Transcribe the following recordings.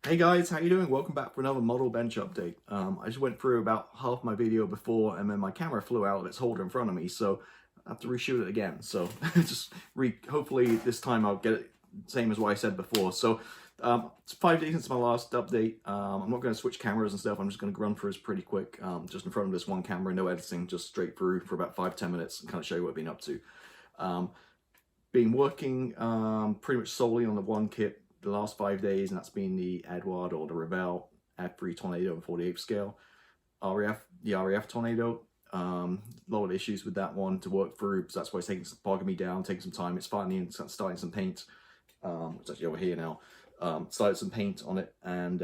Hey guys, how you doing? Welcome back for another model bench update. I just went through about half my video before and then my camera flew out of its holder in front of me, so I have to reshoot it again. So hopefully this time I'll get it same as what I said before. So it's 5 days since my last update. I'm not going to switch cameras and stuff. I'm just going to run through this pretty quick, just in front of this one camera, no editing, just straight through for about 5-10 minutes and kind of show you what I've been up to. Been working pretty much solely on the one kit the last 5 days, and that's been the Eduard or the Revell F3 Tornado in 48th scale. The RAF Tornado. A lot of issues with that one to work through, so that's why it's bogging me down, taking some time. It's finally starting some paint. It's actually over here now. Started some paint on it, and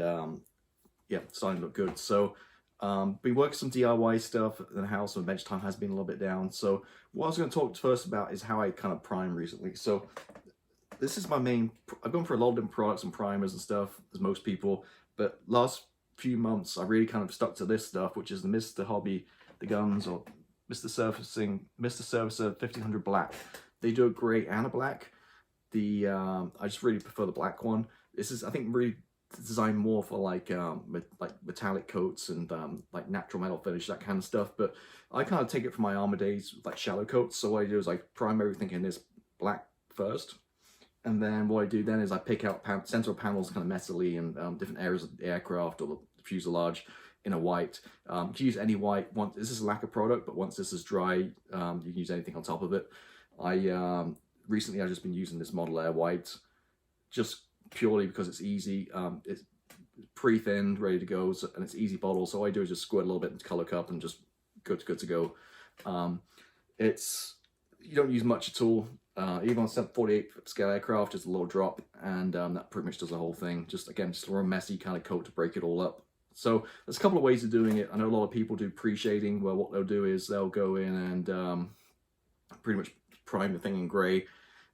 yeah, starting to look good. So been working some DIY stuff in the house, and bench time has been a little bit down. So what I was going to talk first about is how I kind of prime recently. So this is my main, I've gone for a lot of different products and primers and stuff, as most people, but last few months I really kind of stuck to this stuff, which is the Mr. Hobby, the Guns, or Mr. Surfacer 1500 Black. They do a grey and a black. I just really prefer the black one. This is, I think, really designed more for like metallic coats and like natural metal finish, that kind of stuff. But I kind of take it from my Armor Days, like shallow coats. So what I do is I prime everything in this black first. And then what I do then is I pick out central panels kind of messily and different areas of the aircraft or the fuselage in a white. You can use any white. This is a lacquer product, but once this is dry, you can use anything on top of it. Recently I've just been using this Model Air white, just purely because it's easy. It's pre-thinned, ready to go, and it's easy bottle. So all I do is just squirt a little bit into color cup and just good to go. You don't use much at all. Even on 48 scale aircraft, just a little drop, and that pretty much does the whole thing. Just again, just a real messy kind of coat to break it all up. So there's a couple of ways of doing it. I know a lot of people do pre-shading, where what they'll do is they'll go in and pretty much prime the thing in grey.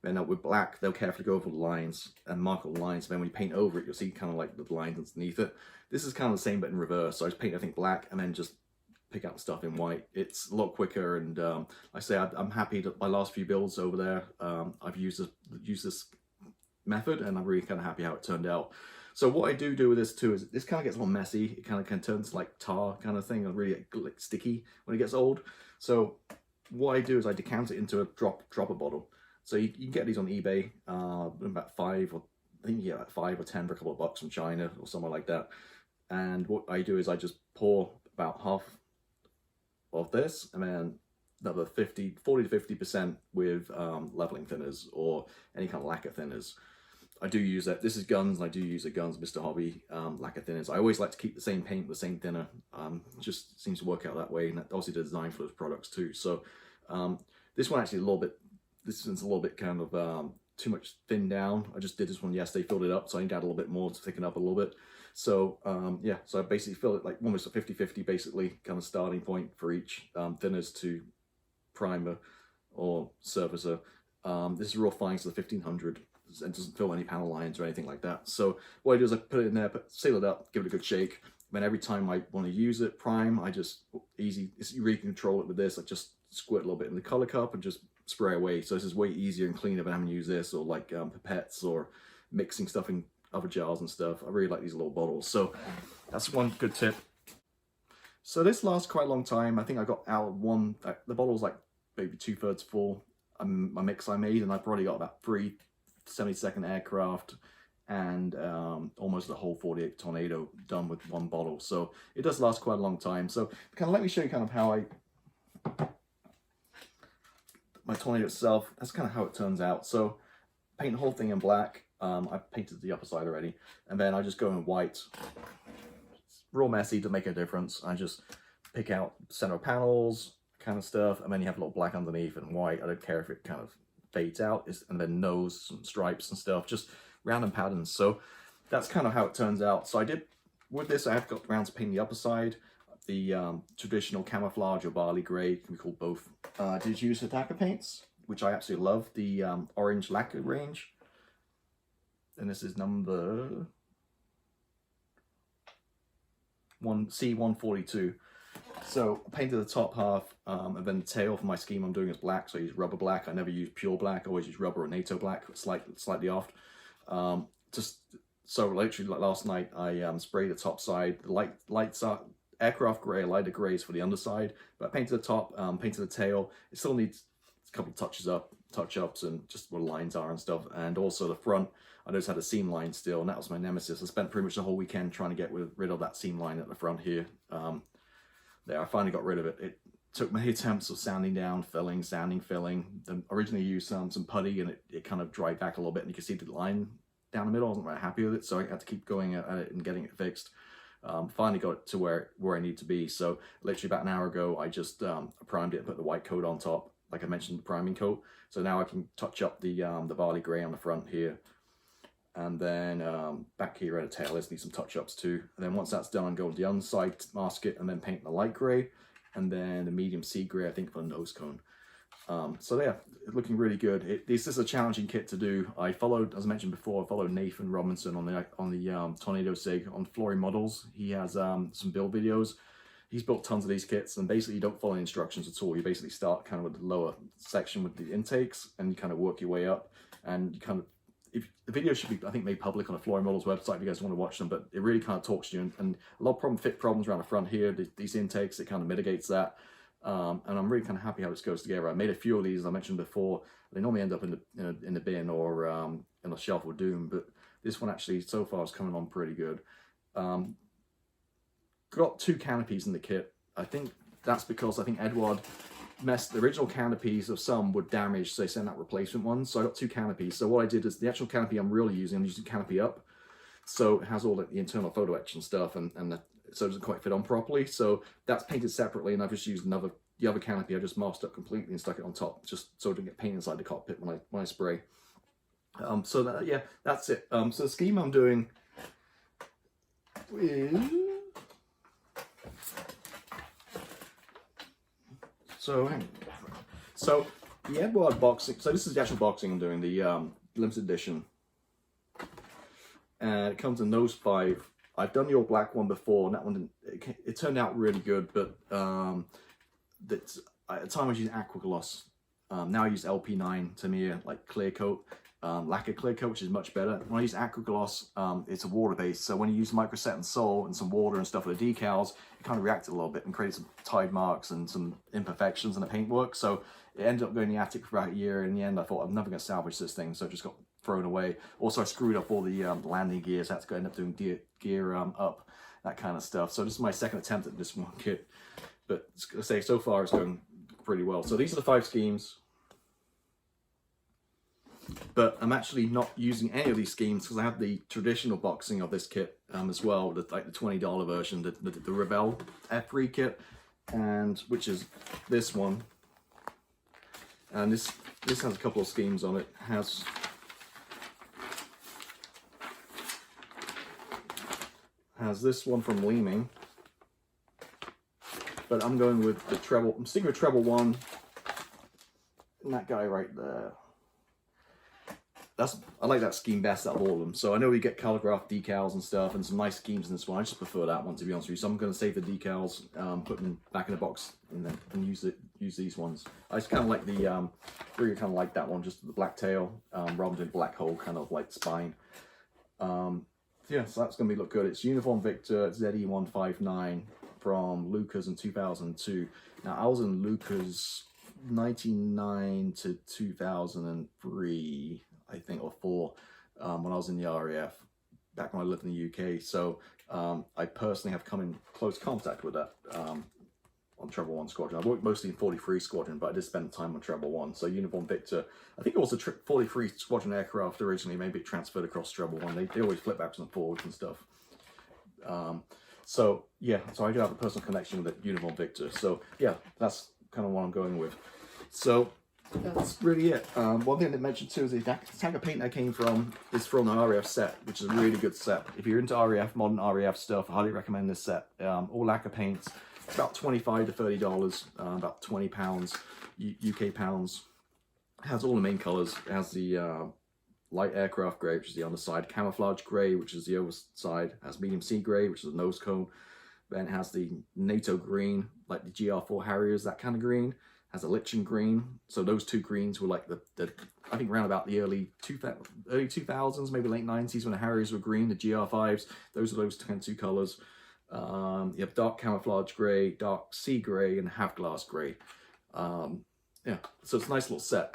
Then with black, they'll carefully go over the lines and mark all the lines. And then when you paint over it, you'll see kind of like the lines underneath it. This is kind of the same, but in reverse. So I just paint everything black and then just pick out the stuff in white. It's a lot quicker, and like I say, I'm happy that my last few builds over there, I've used this method, and I'm really kind of happy how it turned out. So what I do with this too is this kind of gets a little messy. It kind of turns like tar kind of thing, and really like sticky when it gets old. So what I do is I decant it into a dropper bottle. So you can get these on eBay, about I think you get like 5 or 10 for a couple of bucks from China or somewhere like that. And what I do is I just pour about half of this, and then another 40 to 50% with leveling thinners or any kind of lacquer thinners. I do use that. This is Guns, and I do use the Guns Mr. Hobby lacquer thinners. I always like to keep the same paint with the same thinner. Just seems to work out that way, and that obviously the design for those products too. So this one actually this one's a little bit kind of too much thinned down. I just did this one yesterday, filled it up, so I can add a little bit more to thicken up a little bit. So yeah, so I basically fill it like almost a 50-50 basically kind of starting point for each thinners to primer or surfacer. This is real fine, so the 1500. It doesn't fill any panel lines or anything like that. So what I do is I put it in there, seal it up, give it a good shake. Then every time I want to use it, prime, I just you really can control it with this. I just squirt a little bit in the color cup and just spray away. So this is way easier and cleaner than having to use this or like pipettes or mixing stuff in other jars and stuff. I really like these little bottles. So that's one good tip. So this lasts quite a long time. I think I got out one, the bottle's like maybe 2/3 full. My mix I made, and I probably got about 3 72nd aircraft and almost the whole 48 Tornado done with one bottle. So it does last quite a long time. So kind of let me show you kind of how my Tornado itself, that's kind of how it turns out. So paint the whole thing in black. I've painted the upper side already, and then I just go in white. It's real messy to make a difference. I just pick out center panels kind of stuff, and then you have a little black underneath and white. I don't care if it kind of fades out, and then nose and stripes and stuff, just random patterns. So that's kind of how it turns out. So I did, with this, I have got around to paint the upper side, the traditional camouflage or barley gray, can be called both. Did use Hitaka paints, which I absolutely love, the orange lacquer range. And this is number C142. So I painted the top half, and then the tail for my scheme I'm doing is black, so I use rubber black. I never use pure black, I always use rubber or NATO black, slightly off. Just So literally like last night, I sprayed the top side, the lights are aircraft gray, lighter grays for the underside, but I painted the top, painted the tail. It still needs a couple of touch ups and just where the lines are and stuff. And also the front, I just had a seam line still, and that was my nemesis. I spent pretty much the whole weekend trying to get rid of that seam line at the front here. There, I finally got rid of it. It took many attempts of sanding down, filling, sanding, filling. Then originally used some putty, and it kind of dried back a little bit, and you can see the line down the middle. I wasn't very happy with it, so I had to keep going at it and getting it fixed. Finally got it to where I need to be. So literally about an hour ago, I just primed it and put the white coat on top, like I mentioned, the priming coat. So now I can touch up the barley gray on the front here. And then back here at the tail, there's need some touch-ups too. And then once that's done, go to the underside, mask it, and then paint the light gray, and then the medium sea gray, I think, for the nose cone. So yeah, looking really good. This is a challenging kit to do. I followed, as I mentioned before, I followed Nathan Robinson on the Tornado Sig on Flooring Models. He has some build videos. He's built tons of these kits, and basically you don't follow instructions at all. You basically start kind of with the lower section with the intakes, and you kind of work your way up, and you kind of, if the video should be, I think, made public on the Flooring Models website if you guys want to watch them, but it really kind of talks to you, and a lot of fit problems around the front here, these intakes, it kind of mitigates that. And I'm really kind of happy how this goes together. I made a few of these, as I mentioned before. They normally end up in the bin or in a shelf of doom, but this one actually so far is coming on pretty good. Got 2 canopies in the kit. I think that's because I think Eduard messed the original canopies of some were damaged, so they sent out replacement ones. So I got 2 canopies. So what I did is the actual canopy I'm using Canopy Up. So it has all the internal photo etch and stuff, and so it doesn't quite fit on properly. So that's painted separately, and I've just used the other canopy I just masked up completely and stuck it on top, just so it doesn't get paint inside the cockpit when I spray. So that, yeah, that's it. So the scheme I'm doing is, so the Eduard boxing. So this is the actual boxing I'm doing, the limited edition, and it comes in those 5. I've done the all black one before, and that one it turned out really good, but at the time I was using Aquagloss. Now I use LP9 Tamiya, like clear coat, lacquer clear coat, which is much better. When I use Aquagloss, it's a water based, so when you use microset and salt and some water and stuff for the decals, it kind of reacted a little bit and created some tide marks and some imperfections in the paintwork. So it ended up going in the attic for about a year. In the end, I thought I'm never going to salvage this thing, so it just got thrown away. Also, I screwed up all the landing gears. I had to end up doing gear up, that kind of stuff. So this is my second attempt at this one kit, but I say so far it's going pretty well. So these are the 5 schemes, but I'm actually not using any of these schemes because I have the traditional boxing of this kit as well, like the $20 version, the Rebel F3 kit, and which is this one. And this has a couple of schemes on it. Has this one from Leeming, but I'm going with the treble. I'm sticking with treble 1, and that guy right there. I like that scheme best out of all of them. So I know we get calligraphed decals and stuff, and some nice schemes in this one. I just prefer that one, to be honest with you. So I'm going to save the decals, put them back in the box, and use these ones. I just kind of like really kind of like that one, just the black tail, rather than black hole kind of like spine. Yeah, so that's going to look good. It's Uniform Victor ZE159 from Lucas in 2002. Now, I was in Lucas 99 to 2003, I think, or 4, when I was in the RAF, back when I lived in the UK. So I personally have come in close contact with that on Treble 1 Squadron. I worked mostly in 43 Squadron, but I did spend time on Treble 1. So Uniform Victor, I think it was a 43 Squadron aircraft originally, maybe it transferred across Treble 1. They always flip backwards and forwards and stuff. So yeah, so I do have a personal connection with the Uniform Victor. So yeah, that's kind of what I'm going with. So that's really it. One thing to mention too is the tank of paint I came from is from the RAF set, which is a really good set. If you're into RAF, modern RAF stuff, I highly recommend this set. All lacquer paints. It's about $25 to $30, about £20 UK pounds. It has all the main colours. It has the light aircraft grey, which is the underside, camouflage grey, which is the overside. It has medium sea grey, which is the nose cone. Then it has the NATO green, like the GR4 Harriers, that kind of green. has a lichen green. So those two greens were like the I think around about the early 2000s, maybe late 90s, when the Harriers were green, the GR5s. Those are those kind of two colors. You have dark camouflage gray, dark sea gray, and half glass gray. Yeah, so it's a nice little set.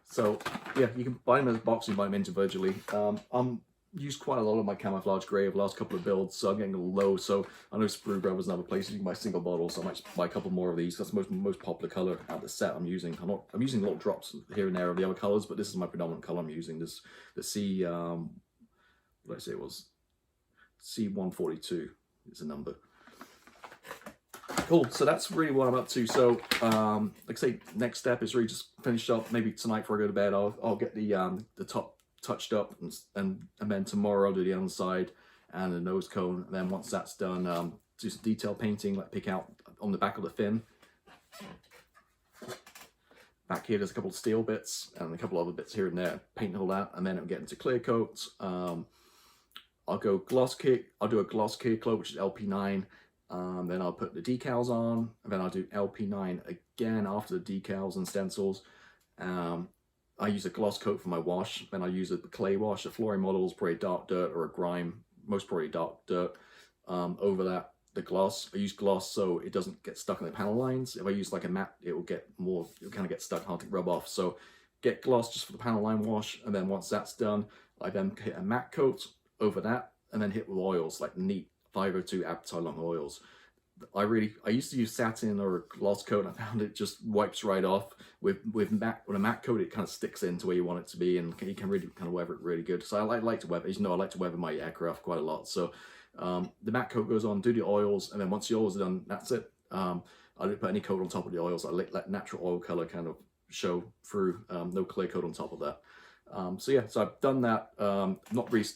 So yeah, you can buy them as a box, you can buy them individually. I'm used quite a lot of my camouflage grey over the last couple of builds, so I'm getting a little low. So I know Sprue Brothers and other places you can buy single bottles, so I might buy a couple more of these. That's the most popular colour out of the set I'm using. I'm using little drops here and there of the other colours, but this is my predominant colour I'm using. This the C what did I say it was? C142 is the number. Cool, so that's really what I'm up to. So like I say, next step is really just finish up. Maybe tonight before I go to bed, I'll get the top touched up, and then tomorrow I'll do the underside and the nose cone. And then once that's done, do some detail painting, like pick out on the back of the fin. Back here there's a couple of steel bits and a couple other bits here and there, paint all that, and then I'll get into clear coats. I'll go gloss kit. I'll do a gloss clear coat, which is LP9. Then I'll put the decals on, and then I'll do LP9 again after the decals and stencils. I use a gloss coat for my wash, then I use a clay wash. A flooring model is probably dark dirt or a grime, most probably dark dirt. Over that, the gloss, I use gloss so it doesn't get stuck in the panel lines. If I use like a matte, it'll kind of get stuck, hard to rub off. So get gloss just for the panel line wash, and then once that's done, I then hit a matte coat over that, and then hit with oils, like neat 502 Apatite long oils. I used to use satin or a gloss coat, and I found it just wipes right off. With a matte coat, it kind of sticks into where you want it to be, and you can really kind of weather it really good. So I like to weather, as you know, I like to weather my aircraft quite a lot. So the matte coat goes on, do the oils, and then once the oils are done, that's it. I don't put any coat on top of the oils. I let natural oil color kind of show through, no clear coat on top of that. So yeah, so I've done that. Not really.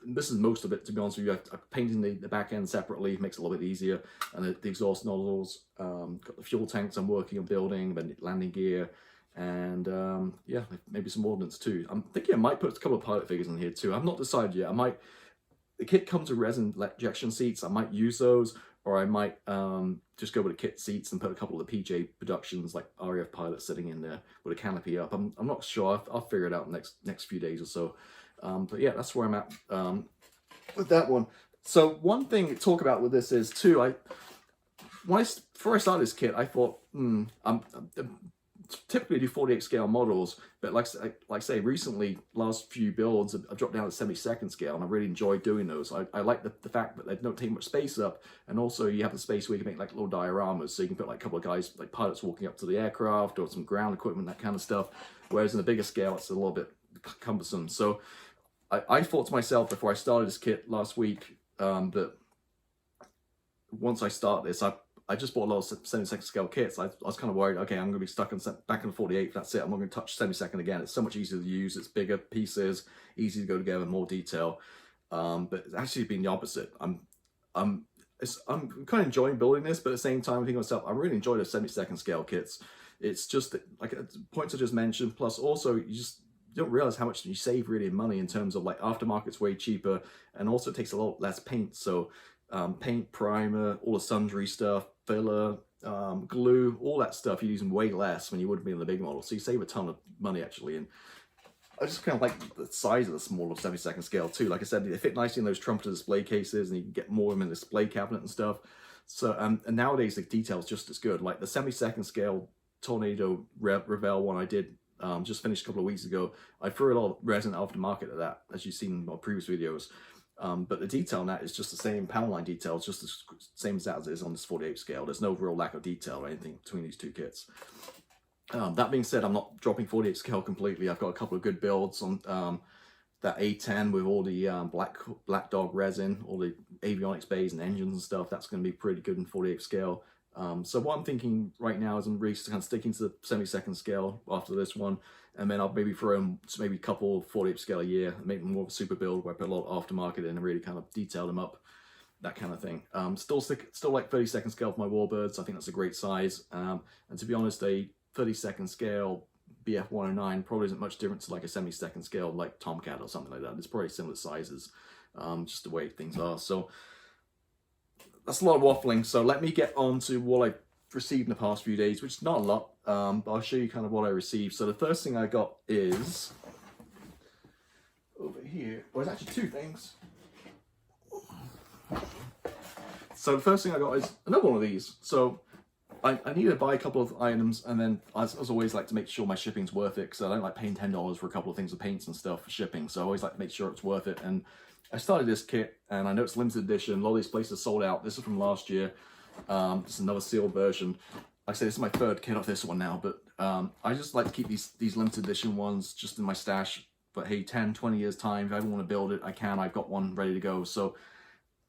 This is most of it, to be honest with you. I'm painting the back end separately, makes it a little bit easier. And the exhaust nozzles, got the fuel tanks I'm working on building, then landing gear, and yeah, maybe some ordnance too. I'm thinking I might put a couple of pilot figures in here too. I've not decided yet. The kit comes with resin ejection seats. I might use those, or I might just go with the kit seats and put a couple of the PJ Productions, like RAF Pilot, sitting in there with a canopy up. I'm not sure. I'll figure it out in the next few days or so. But yeah, that's where I'm at with that one. So one thing to talk about with this is too, before I started this kit, I thought, I'm typically do 48 scale models, but like I say, recently, last few builds, I've dropped down to 72nd scale, and I really enjoy doing those. I like the fact that they don't take much space up, and also you have the space where you can make like little dioramas, so you can put like a couple of guys, like pilots walking up to the aircraft, or some ground equipment, that kind of stuff. Whereas in a bigger scale, it's a little bit cumbersome. So I thought to myself before I started this kit last week that once I start this, I just bought a lot of 72nd scale kits. I was kind of worried, okay, I'm going to be stuck back in the 48, that's it. I'm not going to touch 72nd again. It's so much easier to use. It's bigger pieces, easy to go together, more detail. But it's actually been the opposite. I'm kind of enjoying building this, but at the same time, I think to myself, I really enjoy the 72nd scale kits. It's just like points I just mentioned, plus also you don't realize how much you save really in money in terms of like aftermarket's way cheaper, and also it takes a lot less paint. So paint, primer, all the sundry stuff, filler, glue, all that stuff you're using way less when you would be in the big model. So you save a ton of money actually. And I just kind of like the size of the smaller 72nd scale too. Like I said, they fit nicely in those trumpeter display cases, and you can get more of them in the display cabinet and stuff. So and nowadays the detail's just as good. Like the 72nd scale Tornado Revell one I did just finished a couple of weeks ago, I threw a lot of resin aftermarket at that, as you've seen in my previous videos. But the detail on that is just the same panel line detail. It's just the same as that as it is on this 48 scale. There's no real lack of detail or anything between these two kits. That being said, I'm not dropping 48 scale completely. I've got a couple of good builds on that A10 with all the Black Dog resin, all the avionics bays and engines and stuff. That's going to be pretty good in 48 scale. So what I'm thinking right now is I'm really kind of sticking to the 72nd scale after this one, and then I'll maybe throw in maybe a couple 48 scale a year, and make more of a super build where I put a lot of aftermarket in and really kind of detail them up, that kind of thing. Still like 32nd scale for my Warbirds. I think that's a great size. And to be honest, a 32nd scale BF 109 probably isn't much different to like a 72nd scale like Tomcat or something like that. It's probably similar sizes, just the way things are. So that's a lot of waffling, so let me get on to what I received in the past few days, which is not a lot, but I'll show you kind of what I received. So the first thing I got is over here. Well, it's actually two things. So the first thing I got is another one of these. So I need to buy a couple of items, and then as always, like to make sure my shipping's worth it, because I don't like paying $10 for a couple of things of paints and stuff for shipping. So I always like to make sure it's worth it. And I started this kit, and I know it's limited edition. A lot of these places sold out. This is from last year. This is another sealed version. Like I say, this is my third kit of this one now, but I just like to keep these limited edition ones just in my stash. But hey, 10, 20 years time, if I ever want to build it, I can. I've got one ready to go. So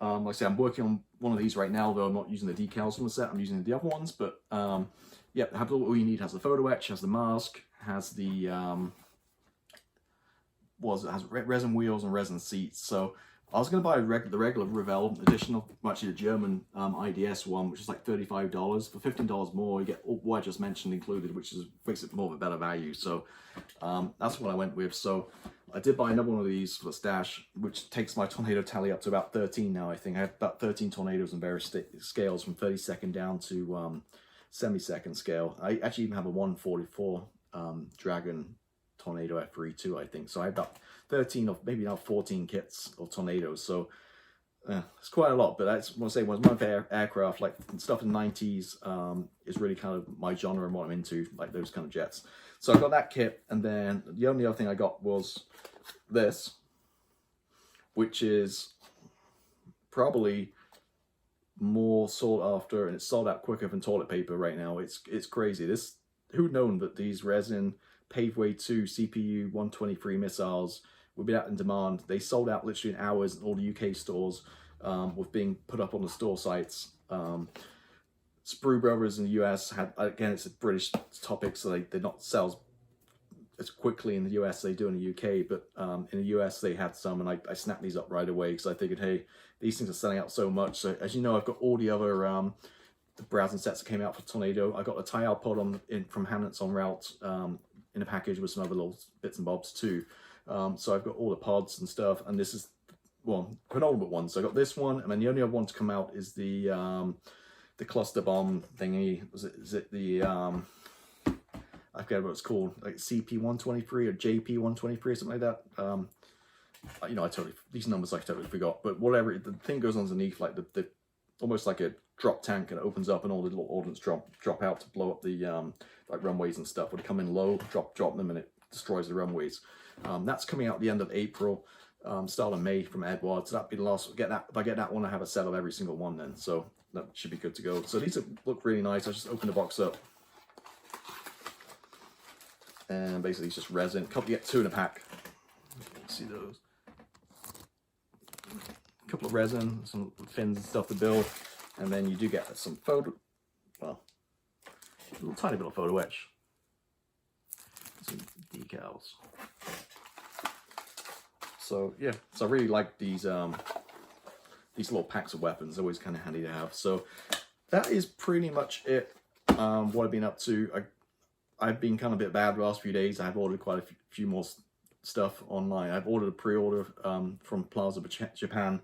like I say, I'm working on one of these right now, though I'm not using the decals from the set. I'm using the other ones, but yeah, have all you need. Has the photo etch, has the mask, has the has resin wheels and resin seats. So I was going to buy the regular Revell edition, of actually the German IDS one, which is like $35. For $15 more, you get all what I just mentioned included, which makes it more of a better value. So that's what I went with. So I did buy another one of these for the stash, which takes my tornado tally up to about 13 now, I think. I have about 13 tornadoes in various scales, from 32nd down to semi-second scale. I actually even have a 144 Dragon Tornado F3 too, I think. So I have about 13 or maybe now 14 kits of tornadoes. So it's quite a lot, but that's what I say, when my aircraft, like stuff in the 90s, is really kind of my genre and what I'm into, like those kind of jets. So I got that kit, and then the only other thing I got was this, which is probably more sought after, and it's sold out quicker than toilet paper right now. It's crazy. Who'd known that these resin Paveway 2 CPU 123 missiles would be out in demand? They sold out literally in hours in all the UK stores, with being put up on the store sites. Sprue Brothers in the US had, again, it's a British topic, so they're not sales as quickly in the US as they do in the UK, but in the US they had some, and I snapped these up right away because I figured, hey, these things are selling out so much. So as you know, I've got all the other the browsing sets that came out for Tornado. I got a Tayal pod from Hamlet's en route in a package with some other little bits and bobs too. So I've got all the pods and stuff, and this is, well, penultimate one. So I got this one, and then the only other one to come out is the cluster bomb thingy. Is it the I forget what it's called, like CP123 or JP123 or something like that. You know, these numbers I totally forgot, but whatever, the thing goes underneath, like the almost like a drop tank, and it opens up, and all the little ordnance drop out to blow up the like runways and stuff. Would come in low, drop them, and it destroys the runways. That's coming out at the end of April, start of May from Edward. So that'd be the last. If I get that one, I have a set of every single one then. So that should be good to go. So these look really nice. I just opened the box up, and basically it's just resin. You get 2 in a pack. See those? A couple of resin, some fins and stuff to build, and then you do get some photo. Well, a little tiny bit of photo etch. Some decals. So yeah, so I really like these little packs of weapons. Always kind of handy to have. So that is pretty much it. What I've been up to. I've been kind of a bit bad the last few days. I've ordered quite a few more stuff online. I've ordered a pre-order from Plaza Japan.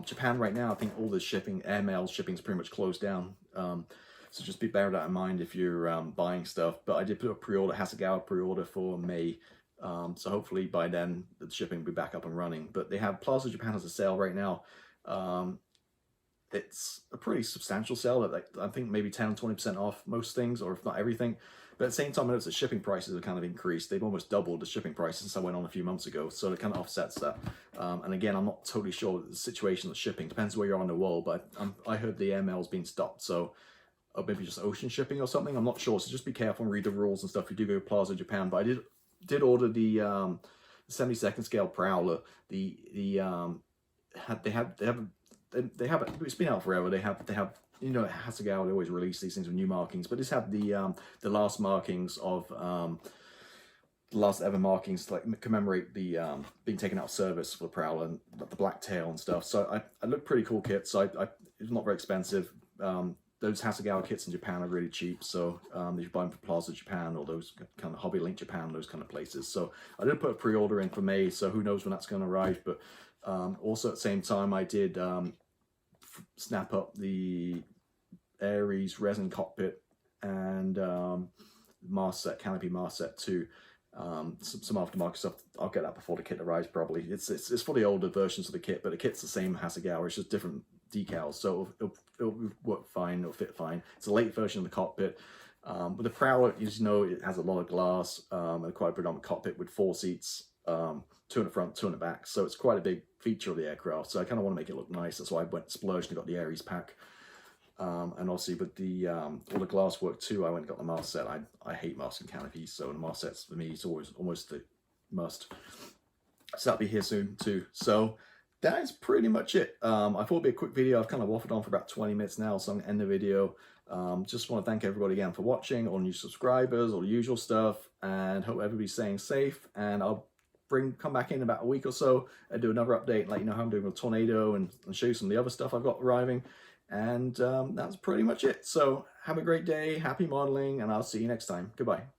Japan right now, I think all the shipping, airmail shipping is pretty much closed down. So just bear that in mind if you're buying stuff. But I did put a pre-order, Hasegawa pre-order for May. So hopefully by then the shipping will be back up and running. But they have, Plaza Japan has a sale right now. It's a pretty substantial sale, like I think maybe 10 or 20% off most things, or if not everything. But at the same time, I noticed the shipping prices have kind of increased. They've almost doubled the shipping prices since I went on a few months ago, so it kind of offsets that. And again, I'm not totally sure the situation of shipping. Depends where you're on the world, but I heard the airmail's been stopped, so maybe just ocean shipping or something. I'm not sure, so just be careful and read the rules and stuff if you do go to Plaza Japan. But I did order the 72nd scale Prowler. They have it. It's been out forever. They have. You know, at Hasegawa, they always release these things with new markings, but this had the last markings of the last ever markings to like commemorate the being taken out of service for the Prowler and the black tail and stuff. So I looked pretty cool kit. So it's not very expensive. Those Hasegawa kits in Japan are really cheap. So if you buy them from Plaza Japan or those kind of Hobby Link Japan, those kind of places. So I did put a pre-order in for May. So who knows when that's going to arrive? But also at the same time, I did snap up the Aries resin cockpit, and mast set, canopy mast set too. Some aftermarket stuff. I'll get that before the kit arrives probably. It's for the older versions of the kit, but the kit's the same Hasegawa, it's just different decals, so it'll work fine, it'll fit fine. It's a late version of the cockpit. But the Prowler, as you know, it has a lot of glass, and quite a predominant cockpit with 4 seats, 2 in the front, 2 in the back. So it's quite a big feature of the aircraft. So I kind of want to make it look nice. That's why I went splurged and got the Aries pack. And obviously with the all the glass work too, I went and got the mast set. I hate mast and canopies, so the mast sets for me is always almost the must. So that'll be here soon too. So that is pretty much it. I thought it'd be a quick video. I've kind of waffled on for about 20 minutes now, so I'm gonna end the video. Just want to thank everybody again for watching, all new subscribers, all the usual stuff, and hope everybody's staying safe. And I'll come back in about a week or so and do another update, let you know how I'm doing with Tornado, and show you some of the other stuff I've got arriving. And that's pretty much it. So have a great day, happy modeling, and I'll see you next time. Goodbye.